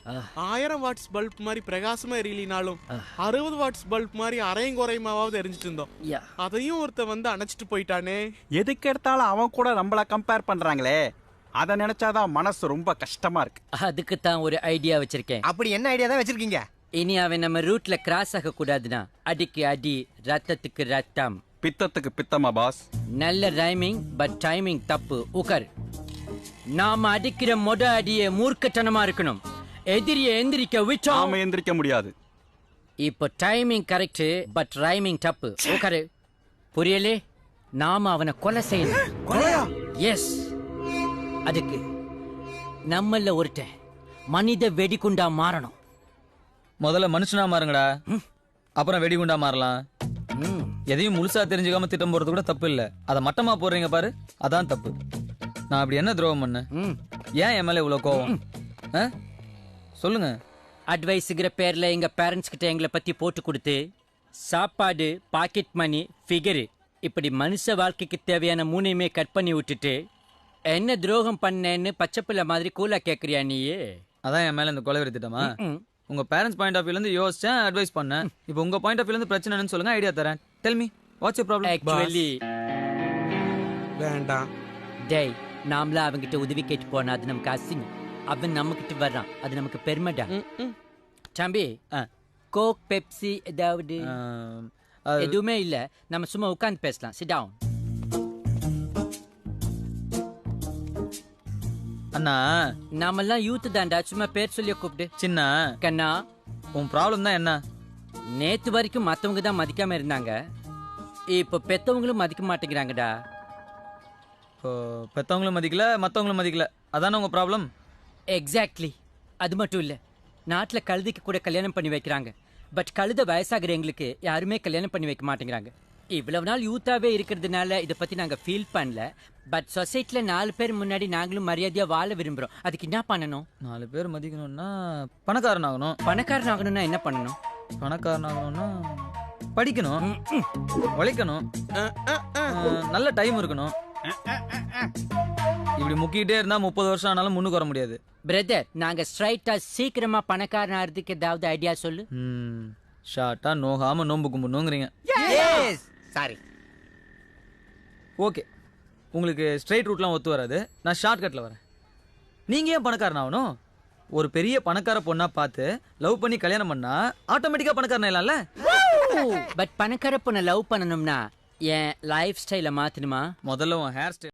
1000 watts bulb மாதிரி பிரகாசமா எரியலினாலும் 60 watts bulb மாதிரி அரையும் குறையுமாவது எரிஞ்சிட்டு இருந்தோம். அதையும் ஒருத்த வந்து அணைச்சிட்டு போயிட்டானே. எதுக்கு எடுத்தாலும் அவன் கூட நம்மள கம்பேர் பண்றாங்களே, அத நினைச்சாதான் மனசு ரொம்ப கஷ்டமா இருக்கு. அதுக்கு தான் ஒரு ஐடியா வச்சிருக்கேன். அப்படி என்ன ஐடியா தான் வச்சிருக்கீங்க? இனி அவன் நம்ம ரூட்ல கிராஸ் ஆக கூடாதுன்னா அடிக்கு அடி, ரத்தத்துக்கு ரத்தம், பித்தத்துக்கு பித்தமா பாஸ். நல்ல ரைமிங் பட் டைமிங் தப்பு. உக்கர். நாம அடிக்கிற மொத அடியே மூர்க்கத்தனமா இருக்கணும். எதிரியை எந்திரிக்க விட்டோம் நாம எந்திரிக்க முடியாது. இப்போ டைமிங் கரெக்ட் பட் ரைமிங் தப்பு. உக்கரு. புரியலே? நாம அவனை கொலை செய்யணும். எஸ். அதுக்கு நம்மள ஒருத்தன் மனித வெடிகுண்டா மாறணும். முதல்ல மனுஷனா மாறுங்கடா, அப்புறம் வெடிகுண்டா மாறலாம். எதையும் முழுசா தெரிஞ்சுக்காம திட்டம் போறது கூட தப்பு இல்ல. அதை மட்டமா போடுறீங்க பாரு, அதான் தப்பு. நான் அப்படி என்ன துரோகம் பண்ண? ஏன் என் மேல இவ்வளவு கோவம்? சொல்லுங்க. அட்வைஸுங்கிற பேர்ல எங்க பேரண்ட்ஸ் கிட்ட எங்களை பத்தி போட்டு கொடுத்து சாப்பாடு, பாக்கெட் மணி, ஃபிகரு இப்படி மனுஷ வாழ்க்கைக்கு தேவையான மூணையுமே கட் பண்ணி விட்டுட்டு என்ன துரோகம் பண்ணேன்னு பச்சைப்பிள்ளை மாதிரி கூலா கேக்குறியா நீயே? அதான் என் மேல இந்த கொலை திட்டமா? உங்க பேரண்ட்ஸ் பாயிண்ட் ஆஃப் வியூல இருந்து யோசிச்சேன், அட்வைஸ் பண்ணேன். இப்போ உங்க பாயிண்ட் ஆஃப் வியூல இருந்து பிரச்சனைன்னு சொல்லுங்க, ஐடியா தரேன். Tell me what's your problem? Actually வேண்டாம். டேய், நாமளா அவங்கிட்ட உதவி கேட்டு போனா அது நமக்கு அசிங்கம். அவன் நம்ம கிட்ட வர்றான், அது நமக்கு பெருமைடா. தம்பி, கோக், பெப்சி ஏதாவது? எதுவுமே இல்ல, நம்ம சும்மா உட்கார்ந்து பேசலாம். Sit down. அண்ணா, நாமெல்லாம் யூத் தான்டா, சும்மா பேர் சொல்லி கூப்பிடு. சின்ன கண்ணா, உன் ப்ராப்ளம் தான் என்ன? நேத்து வரைக்கும் மத்தவங்க தான் மதிக்காம இருந்தாங்க, இப்போ பெத்தவங்களும் மதிக்க மாட்டேங்கிறாங்கடா. இப்போ பெத்தவங்களும் மதிக்கல, மத்தவங்களும் மதிக்கல, அதானே உங்க ப்ராப்ளம்? எக்ஸாக்ட்லி. அது மட்டும் இல்ல, நாட்டுல கழுதைக்கு கூட கல்யாணம் பண்ணி வைக்கிறாங்க. பட் கழுத வயசாகிற எங்களுக்கு யாருமே கல்யாணம் பண்ணி வைக்க மாட்டேங்கிறாங்க. இவ்வளவு நாள் யூத்தாவே இருக்கிறதுனால இதை பத்தி நாங்க ஃபீல் பண்ணல. பட் சொசைட்டில 4 பேர் முன்னாடி நாங்களும் மரியாதையா வாழ விரும்புறோம். அதுக்கு என்ன பண்ணணும்? 4 பேர் மதிக்கணும்னா பணக்காரன் ஆகணும். பணக்காரன் ஆகணும்னா என்ன பண்ணணும்? பணக்காரன் ஆகணும்னா படிக்கணும், உழைக்கணும், நல்ல டைம் இருக்கணும். இப்படி முக்கிட்டே இருந்தா 30 வருஷம் ஆனாலும் முன்னுக்கு வர முடியாது. பிரதர், நாங்க ஸ்ட்ரைட்டா சீக்கிரமா பணக்காரன் ஆகிறதுக்கு ஏதாவது ஐடியா சொல்லு. ஷார்ட்டா நோகாம நோம்பு கும்பிடணுங்கிறீங்க. சாரி. ஓகே, உங்களுக்கு ஸ்ட்ரைட் ரூட்லாம் ஒத்து வராது, நான் ஷார்ட் கட்ல வரேன். நீங்க ஏன் பணக்காரன் ஆகணும்? ஒரு பெரிய பணக்கார பொண்ணா பார்த்து லவ் பண்ணி கல்யாணம் பண்ணா ஆட்டோமேட்டிக்கா பணக்காரன் ஆயிடலாம்ல? பட் பணக்கார பொண்ணை லவ் பண்ணணும்னா என் லைஃப் ஸ்டைலை மாத்தணுமா? முதல்ல உன் ஹேர் ஸ்டைல்